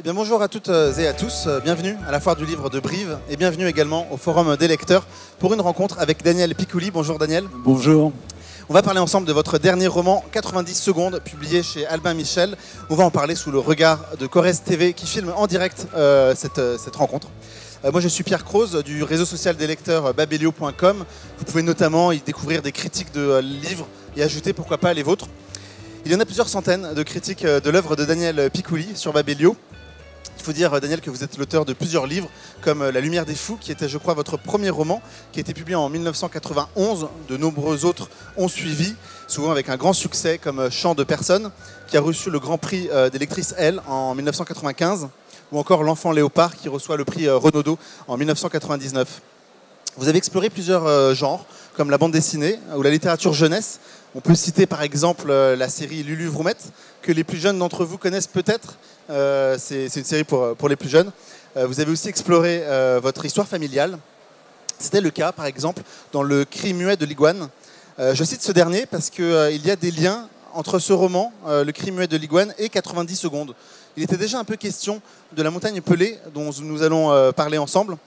Bien, bonjour à toutes et à tous, bienvenue à la Foire du Livre de Brive et bienvenue également au Forum des lecteurs pour une rencontre avec Daniel Picouli. Bonjour Daniel. Bonjour. On va parler ensemble de votre dernier roman 90 secondes publié chez Albin Michel. On va en parler sous le regard de Corrèze TV qui filme en direct cette rencontre. Moi je suis Pierre Croze du réseau social des lecteurs babelio.com. Vous pouvez notamment y découvrir des critiques de livres et ajouter pourquoi pas les vôtres. Il y en a plusieurs centaines de critiques de l'œuvre de Daniel Picouli sur Babelio. Il faut dire, Daniel, que vous êtes l'auteur de plusieurs livres, comme La Lumière des Fous, qui était, je crois, votre premier roman, qui a été publié en 1991. De nombreux autres ont suivi, souvent avec un grand succès, comme Chant de personnes, qui a reçu le Grand Prix des lectrices L en 1995, ou encore L'Enfant Léopard, qui reçoit le prix Renaudot en 1999. Vous avez exploré plusieurs genres, comme la bande dessinée ou la littérature jeunesse. On peut citer par exemple la série Lulu Vroumette, que les plus jeunes d'entre vous connaissent peut-être. C'est une série pour les plus jeunes. Vous avez aussi exploré votre histoire familiale. C'était le cas, par exemple, dans Le Cri muet de l'Iguane. Je cite ce dernier parce qu'il y a des liens entre ce roman, Le Cri muet de l'Iguane, et 90 secondes. Il était déjà un peu question de la montagne pelée, dont nous allons parler ensemble.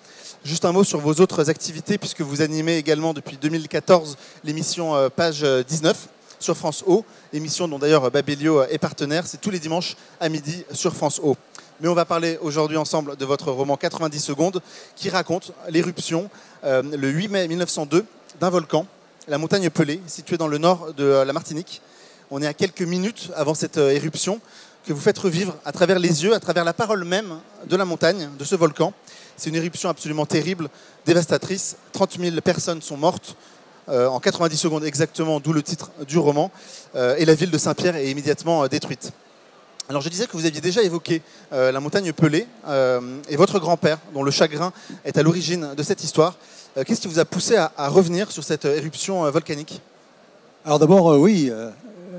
Juste un mot sur vos autres activités, puisque vous animez également depuis 2014 l'émission Page 19 sur France O, émission dont d'ailleurs Babelio est partenaire. C'est tous les dimanches à midi sur France O. Mais on va parler aujourd'hui ensemble de votre roman 90 secondes, qui raconte l'éruption le 8 mai 1902 d'un volcan, la montagne Pelée, située dans le nord de la Martinique. On est à quelques minutes avant cette éruption que vous faites revivre à travers les yeux, à travers la parole même de la montagne, de ce volcan. C'est une éruption absolument terrible, dévastatrice. 30 000 personnes sont mortes en 90 secondes exactement, d'où le titre du roman. Et la ville de Saint-Pierre est immédiatement détruite. Alors je disais que vous aviez déjà évoqué la montagne Pelée et votre grand-père, dont le chagrin est à l'origine de cette histoire. Qu'est-ce qui vous a poussé à revenir sur cette éruption volcanique ? Alors d'abord, oui,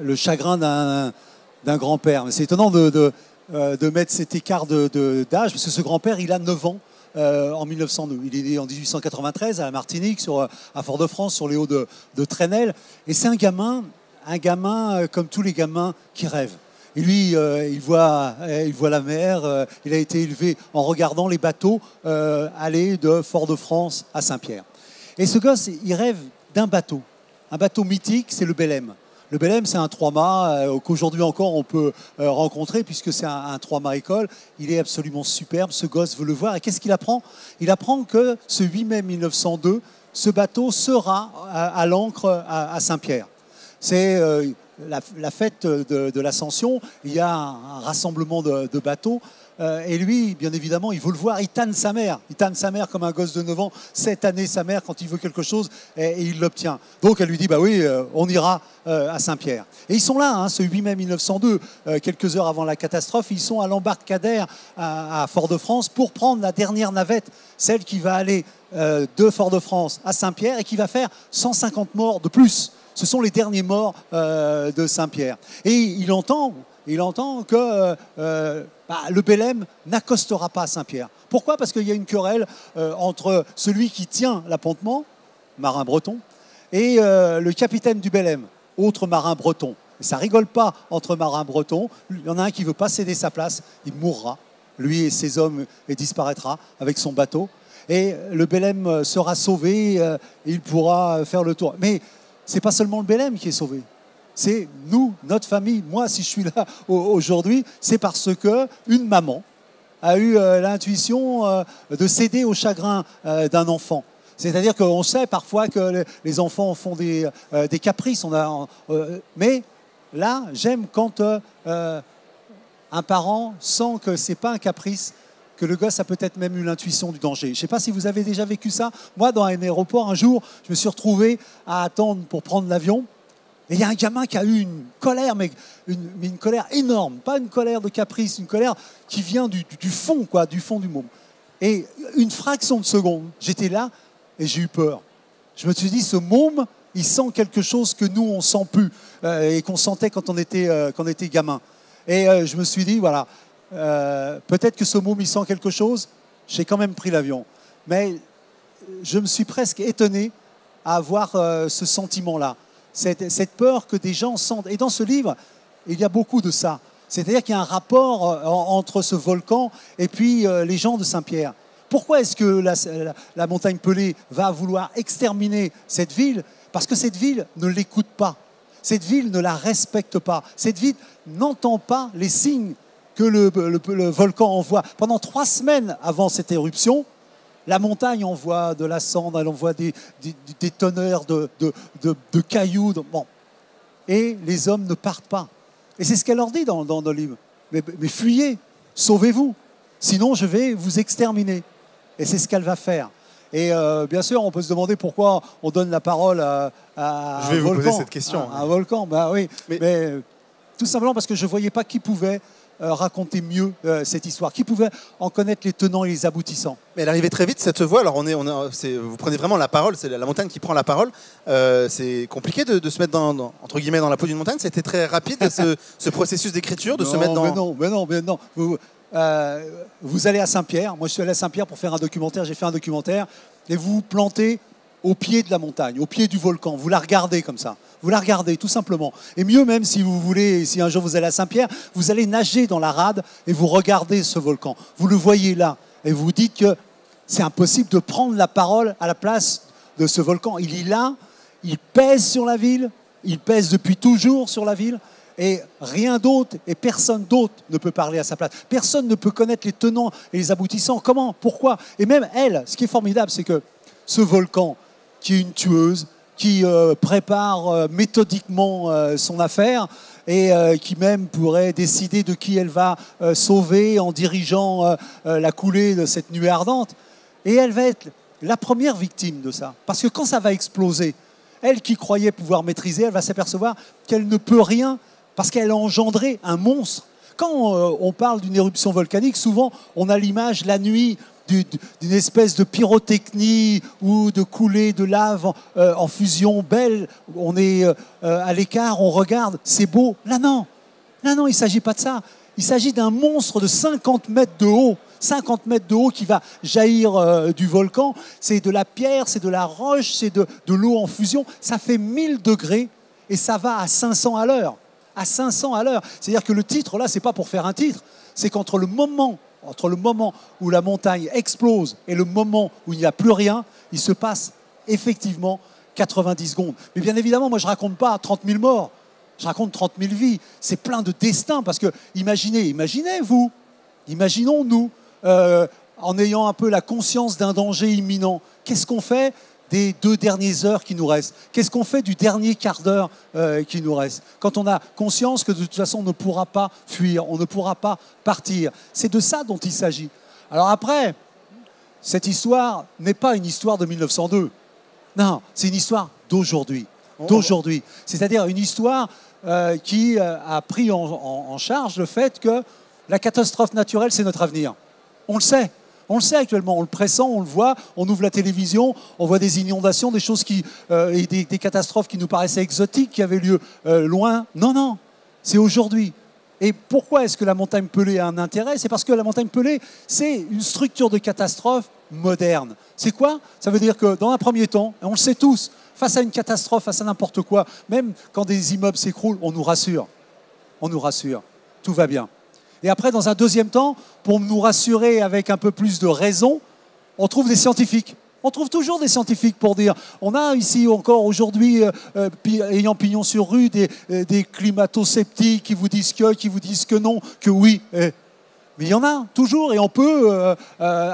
le chagrin d'un grand-père. C'est étonnant de mettre cet écart d'âge, parce que ce grand-père, il a 9 ans. En 1902. Il est né en 1893 à la Martinique, à Fort-de-France, sur les hauts de Trenel. Et c'est un gamin comme tous les gamins qui rêvent. Et lui, il voit la mer. Il a été élevé en regardant les bateaux aller de Fort-de-France à Saint-Pierre. Et ce gosse, il rêve d'un bateau. Un bateau mythique, c'est le Belém. Le Belém, c'est un 3-mâts qu'aujourd'hui encore on peut rencontrer puisque c'est un 3-mâts école. Il est absolument superbe, ce gosse veut le voir. Et qu'est-ce qu'il apprend ? Il apprend que ce 8 mai 1902, ce bateau sera à l'ancre à Saint-Pierre. C'est la fête de l'Ascension, il y a un rassemblement de bateaux. Et lui, bien évidemment, il veut le voir, il tanne sa mère. Il tanne sa mère comme un gosse de 9 ans, 7 années sa mère quand il veut quelque chose et il l'obtient. Donc elle lui dit, bah oui, on ira à Saint-Pierre. Et ils sont là, hein, ce 8 mai 1902, quelques heures avant la catastrophe, ils sont à l'embarcadère à Fort-de-France pour prendre la dernière navette, celle qui va aller de Fort-de-France à Saint-Pierre et qui va faire 150 morts de plus. Ce sont les derniers morts de Saint-Pierre. Et il entend que le Belém n'accostera pas à Saint-Pierre. Pourquoi ? Parce qu'il y a une querelle entre celui qui tient l'appontement, marin breton, et le capitaine du Belém, autre marin breton. Et ça rigole pas entre marins bretons. Il y en a un qui ne veut pas céder sa place, il mourra, lui et ses hommes, et disparaîtra avec son bateau. Et le Belém sera sauvé, et il pourra faire le tour. Mais ce n'est pas seulement le Belém qui est sauvé. C'est nous, notre famille. Moi, si je suis là aujourd'hui, c'est parce qu'une maman a eu l'intuition de céder au chagrin d'un enfant. C'est-à-dire qu'on sait parfois que les enfants font des caprices. Mais là, j'aime quand un parent sent que ce n'est pas un caprice, que le gosse a peut-être même eu l'intuition du danger. Je ne sais pas si vous avez déjà vécu ça. Moi, dans un aéroport, un jour, je me suis retrouvé à attendre pour prendre l'avion. Et il y a un gamin qui a eu une colère, mais une colère énorme. Pas une colère de caprice, une colère qui vient du fond, quoi, du fond du môme. Et une fraction de seconde, j'étais là et j'ai eu peur. Je me suis dit, ce môme, il sent quelque chose que nous, on ne sent plus et qu'on sentait quand on était gamin. Et je me suis dit, voilà, peut-être que ce môme, il sent quelque chose. J'ai quand même pris l'avion. Mais je me suis presque étonné à avoir ce sentiment-là. Cette peur que des gens sentent. Et dans ce livre, il y a beaucoup de ça. C'est-à-dire qu'il y a un rapport entre ce volcan et puis les gens de Saint-Pierre. Pourquoi est-ce que la montagne Pelée va vouloir exterminer cette ville? Parce que cette ville ne l'écoute pas. Cette ville ne la respecte pas. Cette ville n'entend pas les signes que le volcan envoie. Pendant 3 semaines avant cette éruption, la montagne envoie de la cendre, elle envoie des tonnerres de cailloux. Bon. Et les hommes ne partent pas. Et c'est ce qu'elle leur dit dans le livre. Mais fuyez, sauvez-vous, sinon je vais vous exterminer. Et c'est ce qu'elle va faire. Et bien sûr, on peut se demander pourquoi on donne la parole à un volcan. Je vais vous poser cette question. Un volcan, bah oui. Mais tout simplement parce que je ne voyais pas qui pouvait raconter mieux cette histoire, qui pouvait en connaître les tenants et les aboutissants. Mais elle arrivait très vite, cette voix. Alors vous prenez vraiment la parole, c'est la montagne qui prend la parole. C'est compliqué de se mettre entre guillemets dans la peau d'une montagne. C'était très rapide ce processus d'écriture, de se mettre dans... Mais non. Vous allez à Saint-Pierre. Moi, je suis allé à Saint-Pierre pour faire un documentaire. J'ai fait un documentaire. Et vous vous plantez au pied de la montagne, au pied du volcan. Vous la regardez comme ça. Vous la regardez, tout simplement. Et mieux même, si vous voulez, si un jour vous allez à Saint-Pierre, vous allez nager dans la rade et vous regardez ce volcan. Vous le voyez là. Et vous vous dites que c'est impossible de prendre la parole à la place de ce volcan. Il est là, il pèse sur la ville, il pèse depuis toujours sur la ville. Et rien d'autre et personne d'autre ne peut parler à sa place. Personne ne peut connaître les tenants et les aboutissants. Comment? Pourquoi? Et même elle, ce qui est formidable, c'est que ce volcan, qui est une tueuse, qui prépare méthodiquement son affaire et qui même pourrait décider de qui elle va sauver en dirigeant la coulée de cette nuée ardente. Et elle va être la première victime de ça. Parce que quand ça va exploser, elle qui croyait pouvoir maîtriser, elle va s'apercevoir qu'elle ne peut rien parce qu'elle a engendré un monstre. Quand on parle d'une éruption volcanique, souvent on a l'image la nuit d'une espèce de pyrotechnie ou de coulée de lave en fusion belle. On est à l'écart, on regarde, c'est beau. Là non, il ne s'agit pas de ça. Il s'agit d'un monstre de 50 mètres de haut. 50 mètres de haut qui va jaillir du volcan. C'est de la pierre, c'est de la roche, c'est de l'eau en fusion. Ça fait 1000 degrés et ça va à 500 à l'heure. À 500 à l'heure. C'est-à-dire que le titre, là, ce n'est pas pour faire un titre. C'est qu'entre le moment où la montagne explose et le moment où il n'y a plus rien, il se passe effectivement 90 secondes. Mais bien évidemment, moi, je ne raconte pas 30 000 morts. Je raconte 30 000 vies. C'est plein de destins parce que, imaginez-vous, imaginons-nous, en ayant un peu la conscience d'un danger imminent, qu'est-ce qu'on fait des 2 dernières heures qui nous restent? Qu'est-ce qu'on fait du dernier quart d'heure qui nous reste? Quand on a conscience que de toute façon on ne pourra pas fuir, on ne pourra pas partir. C'est de ça dont il s'agit. Alors après, cette histoire n'est pas une histoire de 1902. Non, c'est une histoire d'aujourd'hui. D'aujourd'hui. C'est-à-dire une histoire qui a pris en charge le fait que la catastrophe naturelle, c'est notre avenir. On le sait. On le sait actuellement, on le pressent, on le voit, on ouvre la télévision, on voit des inondations, des choses et des catastrophes qui nous paraissaient exotiques, qui avaient lieu loin. Non, c'est aujourd'hui. Et pourquoi est-ce que la montagne Pelée a un intérêt? C'est parce que la montagne Pelée, c'est une structure de catastrophe moderne. C'est quoi? Ça veut dire que dans un premier temps, et on le sait tous, face à une catastrophe, face à n'importe quoi, même quand des immeubles s'écroulent, on nous rassure. On nous rassure. Tout va bien. Et après, dans un deuxième temps, pour nous rassurer avec un peu plus de raison, on trouve des scientifiques. On trouve toujours des scientifiques pour dire. On a ici encore aujourd'hui, ayant pignon sur rue, des climato-sceptiques qui vous disent que non, que oui. Mais il y en a toujours et on peut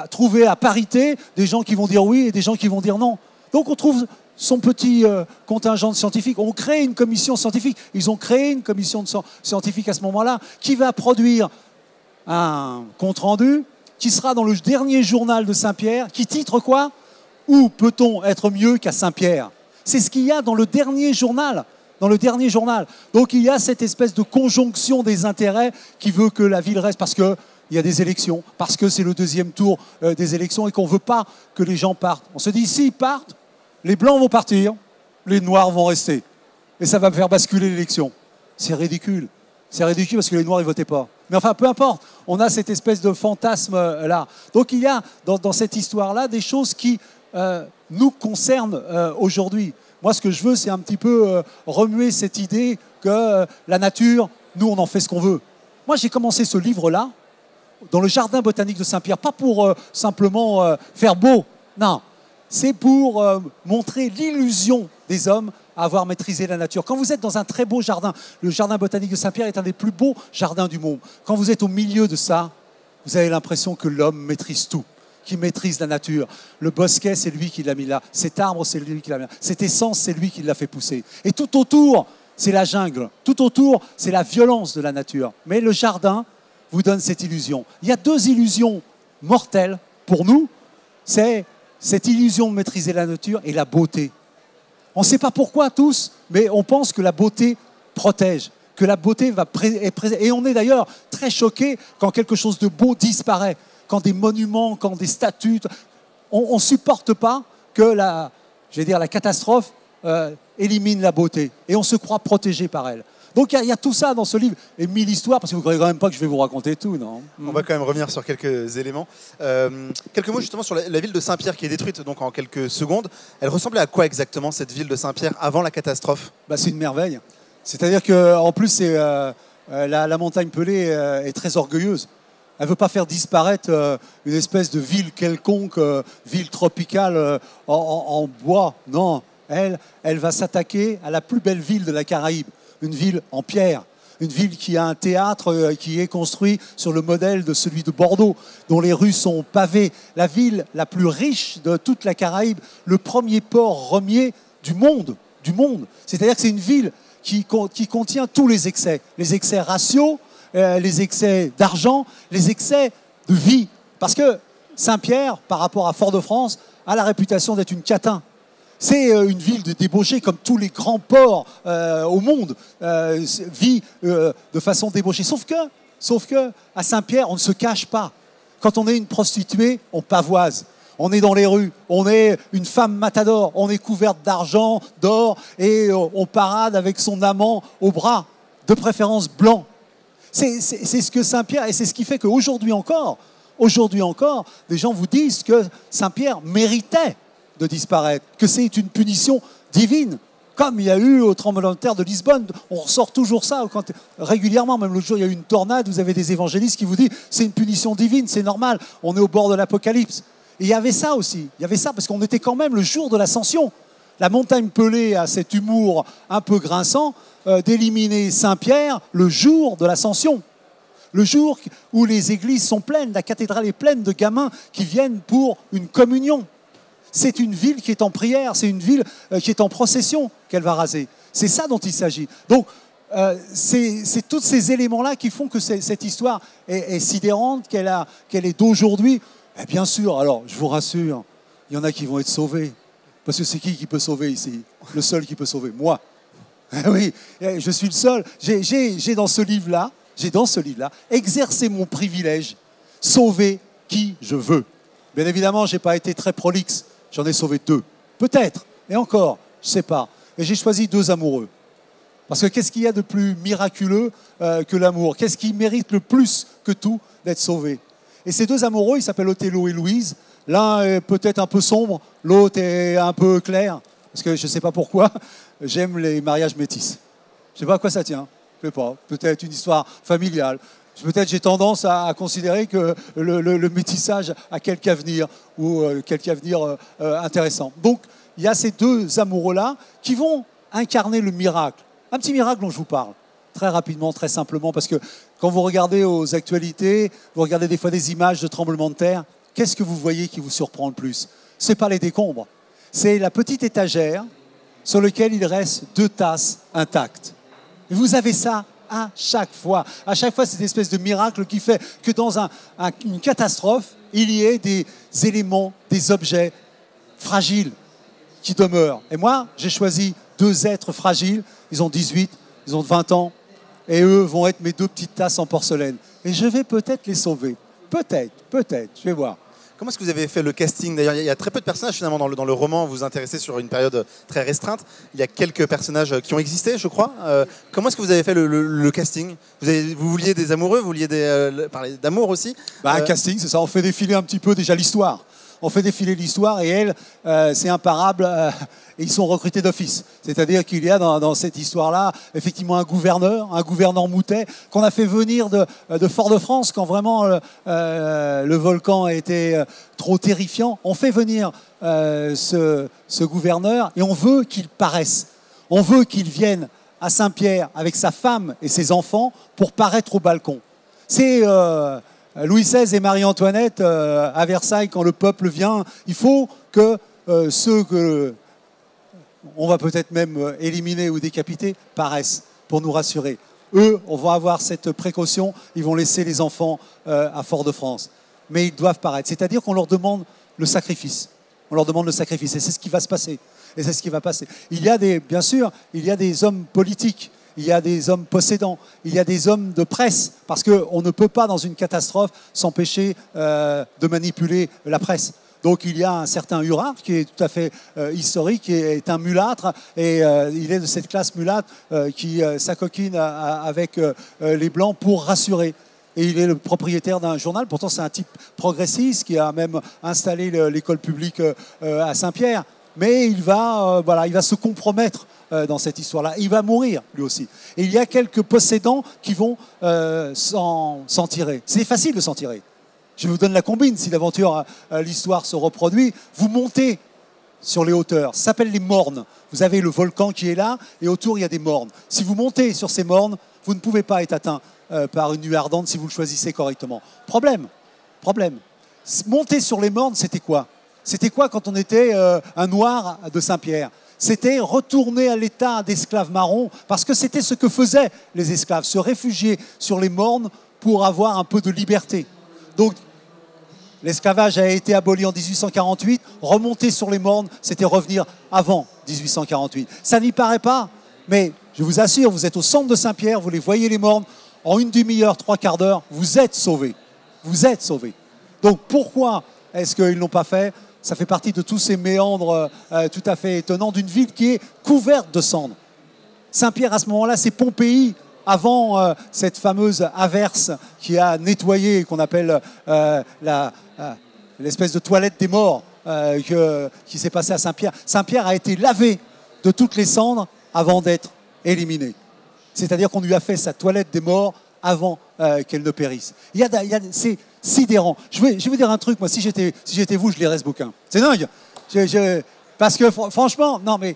trouver à parité des gens qui vont dire oui et des gens qui vont dire non. Donc on trouve son petit contingent de scientifiques. On crée une commission scientifique. Ils ont créé une commission de scientifique à ce moment-là qui va produire un compte-rendu qui sera dans le dernier journal de Saint-Pierre, qui titre quoi? Où peut-on être mieux qu'à Saint-Pierre? C'est ce qu'il y a dans le dernier journal. Dans le dernier journal. Donc il y a cette espèce de conjonction des intérêts qui veut que la ville reste parce qu'il y a des élections, parce que c'est le deuxième tour des élections et qu'on ne veut pas que les gens partent. On se dit, s'ils partent, les blancs vont partir, les noirs vont rester. Et ça va faire basculer l'élection. C'est ridicule. C'est ridicule parce que les noirs ne votaient pas. Mais enfin, peu importe. On a cette espèce de fantasme-là. Donc il y a dans cette histoire-là des choses qui nous concernent aujourd'hui. Moi, ce que je veux, c'est un petit peu remuer cette idée que la nature, nous, on en fait ce qu'on veut. Moi, j'ai commencé ce livre-là dans le jardin botanique de Saint-Pierre, pas pour simplement faire beau, non, c'est pour montrer l'illusion des hommes à avoir maîtrisé la nature. Quand vous êtes dans un très beau jardin, le jardin botanique de Saint-Pierre est un des plus beaux jardins du monde. Quand vous êtes au milieu de ça, vous avez l'impression que l'homme maîtrise tout, qu'il maîtrise la nature. Le bosquet, c'est lui qui l'a mis là. Cet arbre, c'est lui qui l'a mis là. Cette essence, c'est lui qui l'a fait pousser. Et tout autour, c'est la jungle. Tout autour, c'est la violence de la nature. Mais le jardin vous donne cette illusion. Il y a deux illusions mortelles pour nous. C'est cette illusion de maîtriser la nature et la beauté. On ne sait pas pourquoi tous, mais on pense que la beauté protège, que la beauté est présente. Et on est d'ailleurs très choqués quand quelque chose de beau disparaît, quand des monuments, quand des statues. On ne supporte pas que la catastrophe élimine la beauté. Et on se croit protégé par elle. Donc il y a tout ça dans ce livre. Et 1000 histoires, parce que vous ne croyez quand même pas que je vais vous raconter tout, non? On va quand même revenir sur quelques éléments. Quelques mots justement sur la ville de Saint-Pierre qui est détruite donc en quelques secondes. Elle ressemblait à quoi exactement cette ville de Saint-Pierre avant la catastrophe? C'est une merveille. C'est-à-dire qu'en plus, la montagne Pelée est très orgueilleuse. Elle ne veut pas faire disparaître une espèce de ville quelconque, ville tropicale en bois. Non, elle va s'attaquer à la plus belle ville de la Caraïbe. Une ville en pierre, une ville qui a un théâtre qui est construit sur le modèle de celui de Bordeaux, dont les rues sont pavées. La ville la plus riche de toute la Caraïbe, le premier port remier du monde. C'est-à-dire que c'est une ville qui contient tous les excès raciaux, les excès d'argent, les excès de vie. Parce que Saint-Pierre, par rapport à Fort-de-France, a la réputation d'être une catin. C'est une ville de débauchés, comme tous les grands ports au monde vit de façon débauchée. Sauf que à Saint-Pierre, on ne se cache pas. Quand on est une prostituée, on pavoise. On est dans les rues, on est une femme matador, on est couverte d'argent, d'or, et on parade avec son amant au bras, de préférence blanc. C'est ce que Saint-Pierre, et c'est ce qui fait qu'aujourd'hui encore, des gens vous disent que Saint-Pierre méritait de disparaître, que c'est une punition divine, comme il y a eu au tremblement de terre de Lisbonne. On ressort toujours ça régulièrement. Même l'autre jour, il y a eu une tornade, vous avez des évangélistes qui vous disent c'est une punition divine, c'est normal, on est au bord de l'apocalypse. Et il y avait ça aussi, il y avait ça parce qu'on était quand même le jour de l'ascension. La montagne Pelée a cet humour un peu grinçant d'éliminer Saint-Pierre le jour de l'ascension. Le jour où les églises sont pleines, la cathédrale est pleine de gamins qui viennent pour une communion. C'est une ville qui est en prière, c'est une ville qui est en procession qu'elle va raser. C'est ça dont il s'agit. Donc, c'est tous ces éléments-là qui font que cette histoire est sidérante, qu'elle est d'aujourd'hui. Et bien sûr, alors, je vous rassure, il y en a qui vont être sauvés. Parce que c'est qui peut sauver ici? Le seul qui peut sauver, moi. Oui, je suis le seul. J'ai dans ce livre-là, exercé mon privilège, sauver qui je veux. Bien évidemment, je n'ai pas été très prolixe. J'en ai sauvé 2. Peut-être. Et encore, je ne sais pas. Et j'ai choisi 2 amoureux. Parce que qu'est-ce qu'il y a de plus miraculeux que l'amour? Qu'est-ce qui mérite le plus que tout d'être sauvé? Et ces 2 amoureux, ils s'appellent Othello et Louise. L'un est peut-être un peu sombre, l'autre est un peu clair. Parce que je ne sais pas pourquoi, j'aime les mariages métis. Je ne sais pas à quoi ça tient. Je ne sais pas. Peut-être une histoire familiale. Peut-être j'ai tendance à considérer que le métissage a quelque avenir ou quelque avenir intéressant. Donc, il y a ces 2 amoureux-là qui vont incarner le miracle. Un petit miracle dont je vous parle, très rapidement, très simplement, parce que quand vous regardez aux actualités, vous regardez des fois des images de tremblements de terre, qu'est-ce que vous voyez qui vous surprend le plus? Ce n'est pas les décombres, c'est la petite étagère sur laquelle il reste 2 tasses intactes. Et vous avez ça à chaque fois. À chaque fois, c'est cette espèce de miracle qui fait que dans une catastrophe, il y ait des éléments, des objets fragiles qui demeurent. Et moi, j'ai choisi 2 êtres fragiles. Ils ont 18, ils ont 20 ans. Et eux vont être mes 2 petites tasses en porcelaine. Et je vais peut-être les sauver. Peut-être, je vais voir. Comment est-ce que vous avez fait le casting? D'ailleurs, il y a très peu de personnages finalement dans le roman. Vous vous intéressez sur une période très restreinte. Il y a quelques personnages qui ont existé, je crois. Comment est-ce que vous avez fait le casting? Vous vouliez des amoureux? Vous vouliez parler d'amour aussi? Un casting, c'est ça. On fait défiler un petit peu déjà l'histoire. on fait défiler l'histoire et elle, c'est imparable, et ils sont recrutés d'office. C'est-à-dire qu'il y a dans cette histoire-là, effectivement, un gouverneur Moutet, qu'on a fait venir de Fort-de-France quand vraiment le volcan était trop terrifiant. On fait venir ce gouverneur et on veut qu'il paraisse. On veut qu'il vienne à Saint-Pierre avec sa femme et ses enfants pour paraître au balcon. C'est Louis XVI et Marie-Antoinette à Versailles, quand le peuple vient, il faut que ceux que on va peut-être même éliminer ou décapiter paraissent pour nous rassurer. Eux, on va avoir cette précaution, ils vont laisser les enfants à Fort-de-France. Mais ils doivent paraître. C'est-à-dire qu'on leur demande le sacrifice. On leur demande le sacrifice. Et c'est ce qui va se passer. Et c'est ce qui va passer. Il y a bien sûr, il y a des hommes politiques, il y a des hommes possédants, il y a des hommes de presse, parce qu'on ne peut pas, dans une catastrophe, s'empêcher de manipuler la presse. Donc il y a un certain Hurat, qui est tout à fait historique, qui est un mulâtre, et il est de cette classe mulâtre qui s'acoquine avec les Blancs pour rassurer. Et il est le propriétaire d'un journal, pourtant c'est un type progressiste qui a même installé l'école publique à Saint-Pierre. Mais il va se compromettre dans cette histoire-là. Il va mourir, lui aussi. Et il y a quelques possédants qui vont s'en tirer. C'est facile de s'en tirer. Je vous donne la combine. Si d'aventure l'histoire se reproduit, vous montez sur les hauteurs. Ça s'appelle les mornes. Vous avez le volcan qui est là, et autour, il y a des mornes. Si vous montez sur ces mornes, vous ne pouvez pas être atteint par une nuée ardente si vous le choisissez correctement. Problème. Monter sur les mornes, c'était quoi ? C'était quoi quand on était un noir de Saint-Pierre? C'était retourner à l'état d'esclave marron, parce que c'était ce que faisaient les esclaves, se réfugier sur les mornes pour avoir un peu de liberté. Donc, l'esclavage a été aboli en 1848, remonter sur les mornes, c'était revenir avant 1848. Ça n'y paraît pas, mais je vous assure, vous êtes au centre de Saint-Pierre, vous les voyez les mornes, en une demi-heure, 3/4 d'heure, vous êtes sauvés. Vous êtes sauvés. Donc pourquoi est-ce qu'ils ne l'ont pas fait ? Ça fait partie de tous ces méandres tout à fait étonnants d'une ville qui est couverte de cendres. Saint-Pierre, à ce moment-là, c'est Pompéi, avant cette fameuse averse qui a nettoyé, qu'on appelle l'espèce de toilette des morts qui s'est passée à Saint-Pierre. Saint-Pierre a été lavé de toutes les cendres avant d'être éliminé. C'est-à-dire qu'on lui a fait sa toilette des morts avant qu'elle ne périsse. C'est sidérant. Je vais vous dire un truc, moi, si j'étais vous, je lirais ce bouquin. C'est dingue. Parce que franchement, non mais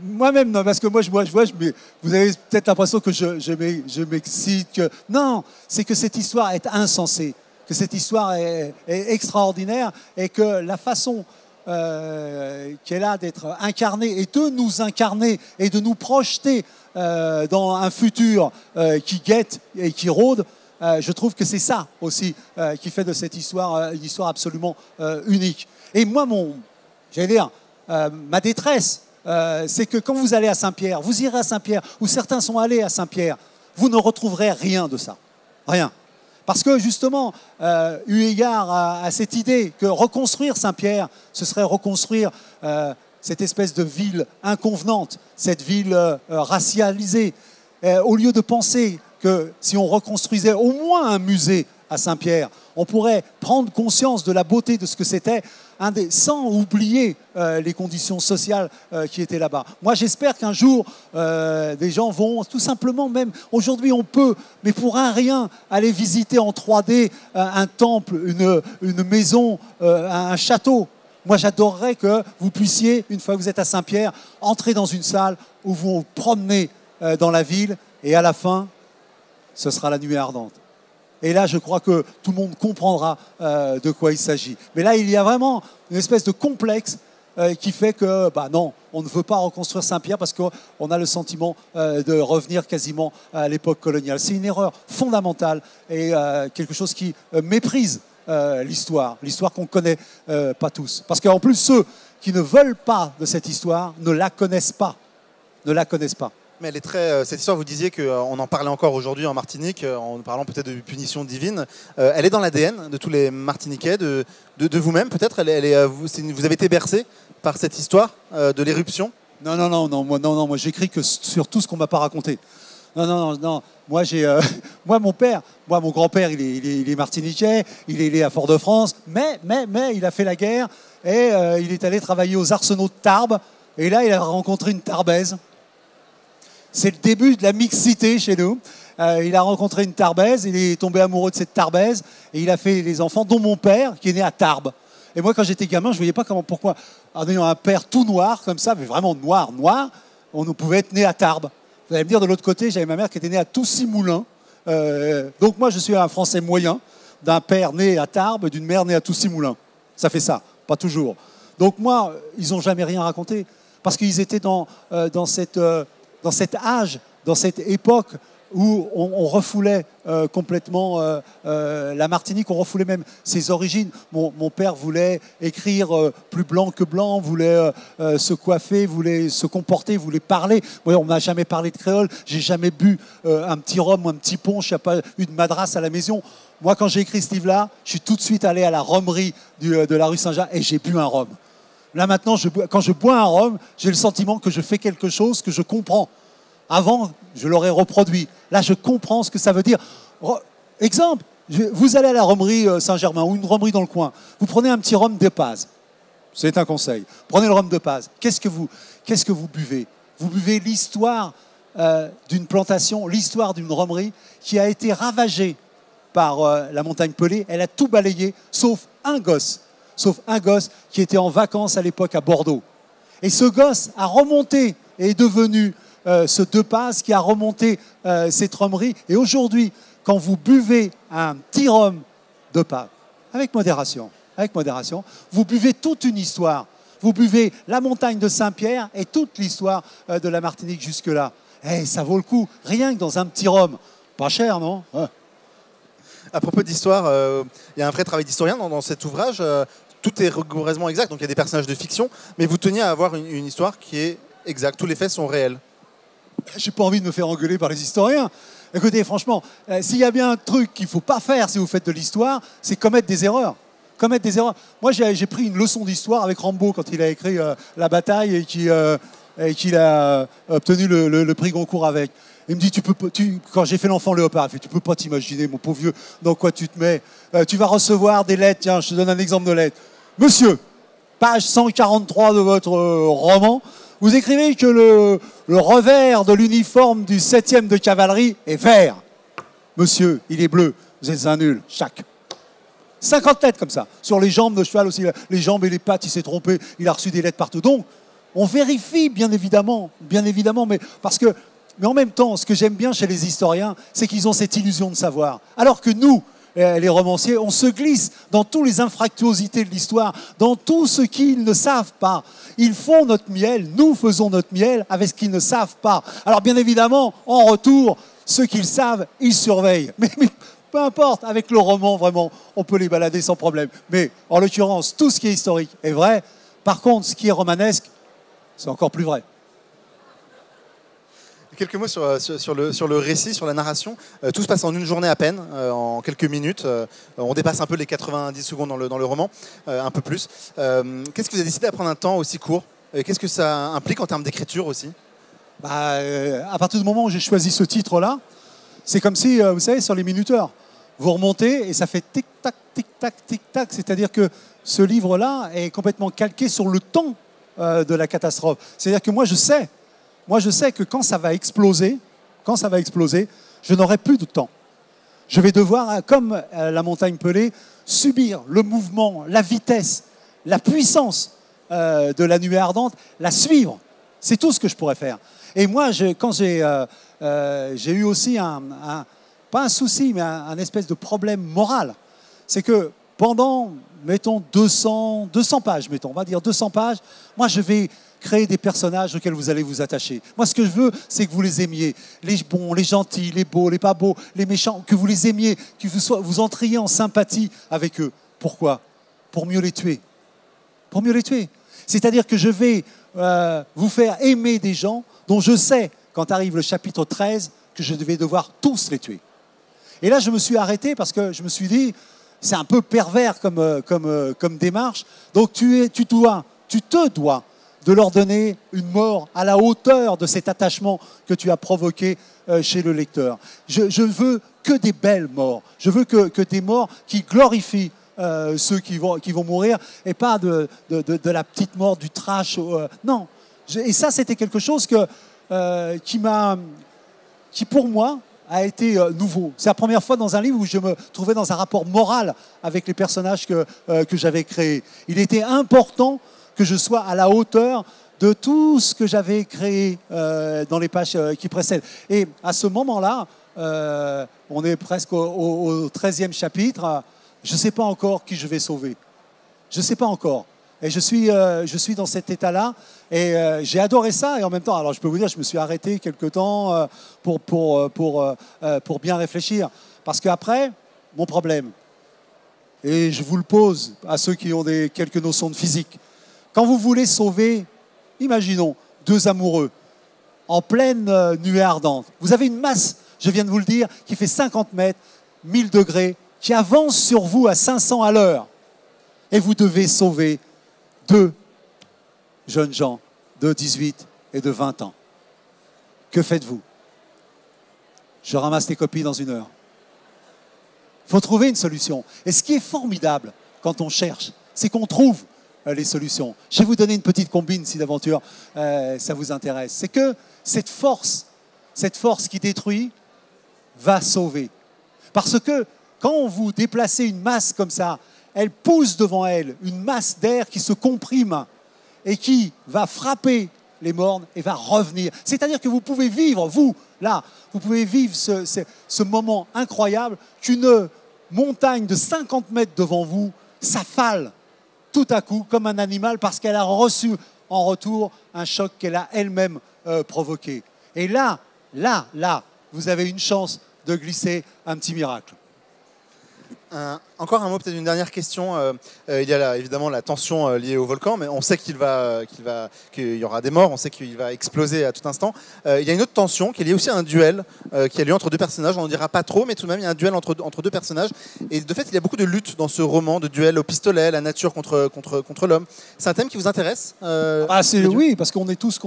moi-même, non, parce que moi, vous avez peut-être l'impression que je m'excite. Non, c'est que cette histoire est insensée, que cette histoire est extraordinaire, et que la façon qu'elle a d'être incarnée et de nous incarner et de nous projeter dans un futur qui guette et qui rôde, je trouve que c'est ça aussi qui fait de cette histoire une histoire absolument unique. Et moi, ma détresse, c'est que quand vous allez à Saint-Pierre, vous irez à Saint-Pierre, ou certains sont allés à Saint-Pierre, vous ne retrouverez rien de ça. Rien. Parce que justement, eu égard à cette idée que reconstruire Saint-Pierre, ce serait reconstruire cette espèce de ville inconvenante, cette ville racialisée, au lieu de penser que si on reconstruisait au moins un musée à Saint-Pierre, on pourrait prendre conscience de la beauté de ce que c'était, sans oublier les conditions sociales qui étaient là-bas. Moi, j'espère qu'un jour, des gens vont tout simplement, même aujourd'hui on peut, mais pour un rien, aller visiter en 3D un temple, une maison, un château. Moi, j'adorerais que vous puissiez, une fois que vous êtes à Saint-Pierre, entrer dans une salle où vous vous promenez dans la ville, et à la fin, ce sera la nuée ardente. Et là, je crois que tout le monde comprendra de quoi il s'agit. Mais là, il y a vraiment une espèce de complexe qui fait que, non, on ne veut pas reconstruire Saint-Pierre parce qu'on a le sentiment de revenir quasiment à l'époque coloniale. C'est une erreur fondamentale et quelque chose qui méprise l'histoire qu'on ne connaît pas tous. Parce qu'en plus, ceux qui ne veulent pas de cette histoire ne la connaissent pas. Ne la connaissent pas. Mais elle est très, cette histoire, vous disiez qu'on en parlait encore aujourd'hui en Martinique, en parlant peut-être de punition divine. Elle est dans l'ADN de tous les Martiniquais, de vous-même peut-être. Vous avez été bercé par cette histoire de l'éruption? Non, moi j'écris que sur tout ce qu'on ne m'a pas raconté. Non, non, non, non. Moi, moi, mon grand-père, il est martiniquais, il est né à Fort-de-France, mais il a fait la guerre et il est allé travailler aux arsenaux de Tarbes. Et là, il a rencontré une Tarbaise. C'est le début de la mixité chez nous. Il a rencontré une Tarbaise, il est tombé amoureux de cette Tarbaise et il a fait les enfants, dont mon père, qui est né à Tarbes. Et moi, quand j'étais gamin, je ne voyais pas pourquoi, en ayant un père tout noir comme ça, mais vraiment noir, on pouvait être né à Tarbes. Vous allez me dire, de l'autre côté, j'avais ma mère qui était née à Toussy-Moulins. Donc moi, je suis un Français moyen, d'un père né à Tarbes, d'une mère née à Toussy-Moulins. Ça fait ça, pas toujours. Donc moi, ils n'ont jamais rien raconté, parce qu'ils étaient dans cet âge, dans cette époque où on refoulait complètement la Martinique, on refoulait même ses origines. Mon père voulait écrire plus blanc que blanc, voulait se coiffer, voulait se comporter, voulait parler. Moi, on ne m'a jamais parlé de créole, j'ai jamais bu un petit rhum ou un petit punch, il n'y a pas eu de madras à la maison. Moi, quand j'ai écrit ce livre-là, je suis tout de suite allé à la rhumerie de la rue Saint-Jacques et j'ai bu un rhum. Là, maintenant, quand je bois un rhum, j'ai le sentiment que je fais quelque chose que je comprends. Avant, je l'aurais reproduit. Là, je comprends ce que ça veut dire. Exemple, vous allez à la rhumerie Saint-Germain ou une rhumerie dans le coin. Vous prenez un petit rhum de Paz. C'est un conseil. Prenez le rhum de Paz. Qu'est-ce que vous buvez? Vous buvez l'histoire d'une plantation, l'histoire d'une rhumerie qui a été ravagée par la montagne Pelée. Elle a tout balayé, sauf un gosse qui était en vacances à l'époque à Bordeaux. Et ce gosse a remonté et est devenu ce De Paz qui a remonté cette rhumerie. Et aujourd'hui, quand vous buvez un petit rhum de Paz, avec modération, vous buvez toute une histoire. Vous buvez la montagne de Saint-Pierre et toute l'histoire de la Martinique jusque-là. Et ça vaut le coup, rien que dans un petit rhum. Pas cher, non? À propos d'histoire, il y a un vrai travail d'historien dans cet ouvrage. Tout est rigoureusement exact, donc il y a des personnages de fiction, mais vous teniez à avoir une histoire qui est exacte. Tous les faits sont réels. J'ai pas envie de me faire engueuler par les historiens. Écoutez, franchement, s'il y a bien un truc qu'il ne faut pas faire si vous faites de l'histoire, c'est commettre des erreurs. Moi, j'ai pris une leçon d'histoire avec Rambo quand il a écrit La Bataille et qu'il a obtenu le prix Goncourt avec. Il me dit, quand j'ai fait l'enfant léopard, il fait, tu peux pas t'imaginer, mon pauvre vieux, dans quoi tu te mets. Tu vas recevoir des lettres, tiens, je te donne un exemple de lettre. Monsieur, page 143 de votre roman, vous écrivez que le revers de l'uniforme du 7e de cavalerie est vert. Monsieur, il est bleu. Vous êtes un nul, chaque. 50 lettres comme ça. Sur les jambes de cheval aussi, les jambes et les pattes, il s'est trompé. Il a reçu des lettres partout. Donc, on vérifie, bien évidemment, mais en même temps, ce que j'aime bien chez les historiens, c'est qu'ils ont cette illusion de savoir. Alors que nous, les romanciers, on se glisse dans toutes les infractuosités de l'histoire, dans tout ce qu'ils ne savent pas. Ils font notre miel, nous faisons notre miel avec ce qu'ils ne savent pas. Alors bien évidemment, en retour, ceux qu'ils savent, ils surveillent. Mais peu importe, avec le roman, vraiment, on peut les balader sans problème. Mais en l'occurrence, tout ce qui est historique est vrai. Par contre, ce qui est romanesque, c'est encore plus vrai. Quelques mots sur le récit, sur la narration. Tout se passe en une journée à peine, en quelques minutes. On dépasse un peu les 90 secondes dans le roman, un peu plus. Qu'est-ce que vous avez décidé à prendre un temps aussi court? Qu'est-ce que ça implique en termes d'écriture aussi? À partir du moment où j'ai choisi ce titre-là, c'est comme si, vous savez, sur les minuteurs, vous remontez et ça fait tic-tac, tic-tac, tic-tac. C'est-à-dire que ce livre-là est complètement calqué sur le temps de la catastrophe. C'est-à-dire que moi, je sais que quand ça va exploser, je n'aurai plus de temps. Je vais devoir, comme la montagne Pelée, subir le mouvement, la vitesse, la puissance de la nuée ardente, la suivre. C'est tout ce que je pourrais faire. Et moi, quand j'ai eu aussi pas un souci, mais un espèce de problème moral, c'est que pendant, mettons, 200 pages, on va dire 200 pages, moi, je vais créer des personnages auxquels vous allez vous attacher. Moi, ce que je veux, c'est que vous les aimiez. Les bons, les gentils, les beaux, les pas beaux, les méchants, que vous les aimiez, que vous entriez en sympathie avec eux. Pourquoi? Pour mieux les tuer. Pour mieux les tuer. C'est-à-dire que je vais vous faire aimer des gens dont je sais, quand arrive le chapitre 13, que je vais devoir tous les tuer. Et là, je me suis arrêté parce que je me suis dit, c'est un peu pervers comme démarche. Donc, tu te dois de leur donner une mort à la hauteur de cet attachement que tu as provoqué chez le lecteur. Je veux que des belles morts. Je veux que des morts qui glorifient ceux qui vont mourir et pas de la petite mort, du trash. Non. Et ça, c'était quelque chose qui pour moi, a été nouveau. C'est la première fois dans un livre où je me trouvais dans un rapport moral avec les personnages que j'avais créés. Il était important que je sois à la hauteur de tout ce que j'avais créé dans les pages qui précèdent. Et à ce moment-là, on est presque au 13e chapitre, je ne sais pas encore qui je vais sauver. Je ne sais pas encore. Et je suis dans cet état-là et j'ai adoré ça. Et en même temps, alors je peux vous dire, je me suis arrêté quelque temps pour bien réfléchir. Parce qu'après, mon problème, et je vous le pose à ceux qui ont quelques notions de physique, quand vous voulez sauver, imaginons, deux amoureux en pleine nuée ardente, vous avez une masse, je viens de vous le dire, qui fait 50 mètres, 1000 degrés, qui avance sur vous à 500 à l'heure. Et vous devez sauver deux jeunes gens de 18 et de 20 ans. Que faites-vous? Je ramasse les copies dans 1 heure. Il faut trouver une solution. Et ce qui est formidable quand on cherche, c'est qu'on trouve les solutions. Je vais vous donner une petite combine si d'aventure ça vous intéresse. C'est que cette force qui détruit va sauver. Parce que quand vous déplacez une masse comme ça, elle pousse devant elle une masse d'air qui se comprime et qui va frapper les mornes et va revenir. C'est-à-dire que vous pouvez vivre, vous pouvez vivre ce moment incroyable qu'une montagne de 50 mètres devant vous s'affale tout à coup comme un animal parce qu'elle a reçu en retour un choc qu'elle a elle-même provoqué. Et là, vous avez une chance de glisser un petit miracle. Encore un mot, peut-être une dernière question. Il y a évidemment la tension liée au volcan, mais on sait qu'il y aura des morts, on sait qu'il va exploser à tout instant. Il y a une autre tension qui est liée aussi à un duel qui a lieu entre deux personnages. On n'en dira pas trop, mais tout de même, il y a un duel entre deux personnages. Et de fait, il y a beaucoup de luttes dans ce roman, de duel au pistolet, la nature contre l'homme. C'est un thème qui vous intéresse Oui, parce qu'on est tous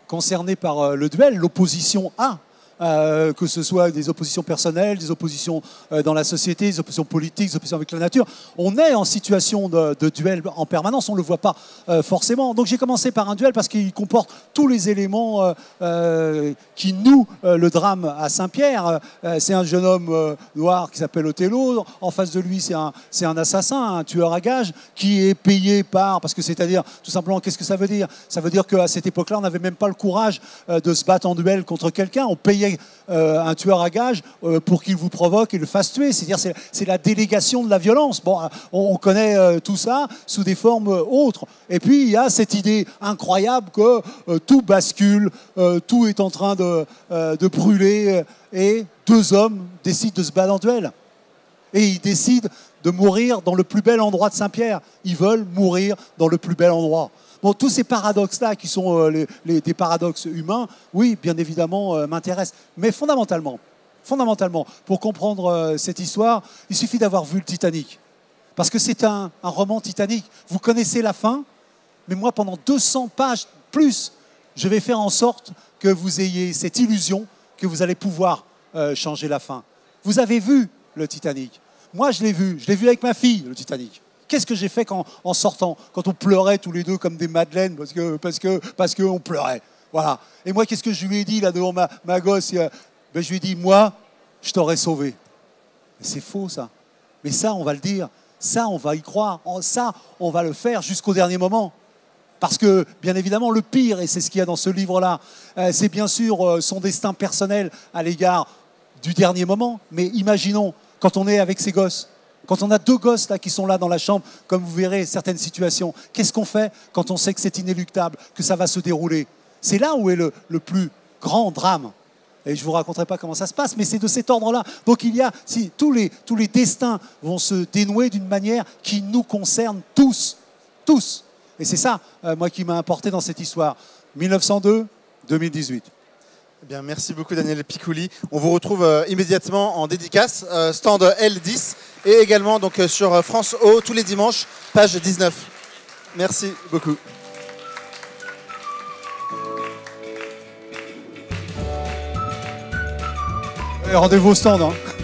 concernés par le duel, l'opposition à. Que ce soit des oppositions personnelles, des oppositions dans la société, des oppositions politiques, des oppositions avec la nature. On est en situation de duel en permanence, on ne le voit pas forcément. Donc j'ai commencé par un duel parce qu'il comporte tous les éléments qui nouent le drame à Saint-Pierre. C'est un jeune homme noir qui s'appelle Othello. En face de lui, c'est un assassin, un tueur à gages qui est payé par... Parce que c'est-à-dire, tout simplement, qu'est-ce que ça veut dire? Ça veut dire qu'à cette époque-là, on n'avait même pas le courage de se battre en duel contre quelqu'un. On payait un tueur à gages pour qu'il vous provoque et le fasse tuer. C'est-à-dire c'est la délégation de la violence. Bon, on connaît tout ça sous des formes autres. Et puis il y a cette idée incroyable que tout bascule, tout est en train de brûler et deux hommes décident de se battre en duel. Et ils décident de mourir dans le plus bel endroit de Saint-Pierre. Ils veulent mourir dans le plus bel endroit. Bon, tous ces paradoxes-là, qui sont des paradoxes humains, oui, bien évidemment, m'intéressent. Mais fondamentalement, pour comprendre cette histoire, il suffit d'avoir vu le Titanic. Parce que c'est un roman Titanic. Vous connaissez la fin, mais moi, pendant 200 pages plus, je vais faire en sorte que vous ayez cette illusion que vous allez pouvoir changer la fin. Vous avez vu le Titanic. Moi, je l'ai vu avec ma fille, le Titanic. Qu'est-ce que j'ai fait en sortant, quand on pleurait tous les deux comme des madeleines parce qu'on pleurait. Voilà. Et moi, qu'est-ce que je lui ai dit là devant ma gosse? Je lui ai dit, moi, je t'aurais sauvé. Mais c'est faux, ça. Mais ça, on va le dire. Ça, on va y croire. Ça, on va le faire jusqu'au dernier moment. Parce que, bien évidemment, le pire, et c'est ce qu'il y a dans ce livre-là, c'est bien sûr son destin personnel à l'égard du dernier moment. Mais imaginons, quand on est avec ses gosses, quand on a deux gosses là, qui sont là dans la chambre, comme vous verrez certaines situations, qu'est-ce qu'on fait quand on sait que c'est inéluctable, que ça va se dérouler? C'est là où est le plus grand drame. Et je ne vous raconterai pas comment ça se passe, mais c'est de cet ordre-là. Donc tous les destins vont se dénouer d'une manière qui nous concerne tous. Tous. Et c'est ça, moi, qui m'a importé dans cette histoire. 1902-2018. Eh bien, merci beaucoup Daniel Picouli. On vous retrouve immédiatement en dédicace, stand L10 et également donc, sur France O tous les dimanches, page 19. Merci beaucoup. Rendez-vous au stand. Hein.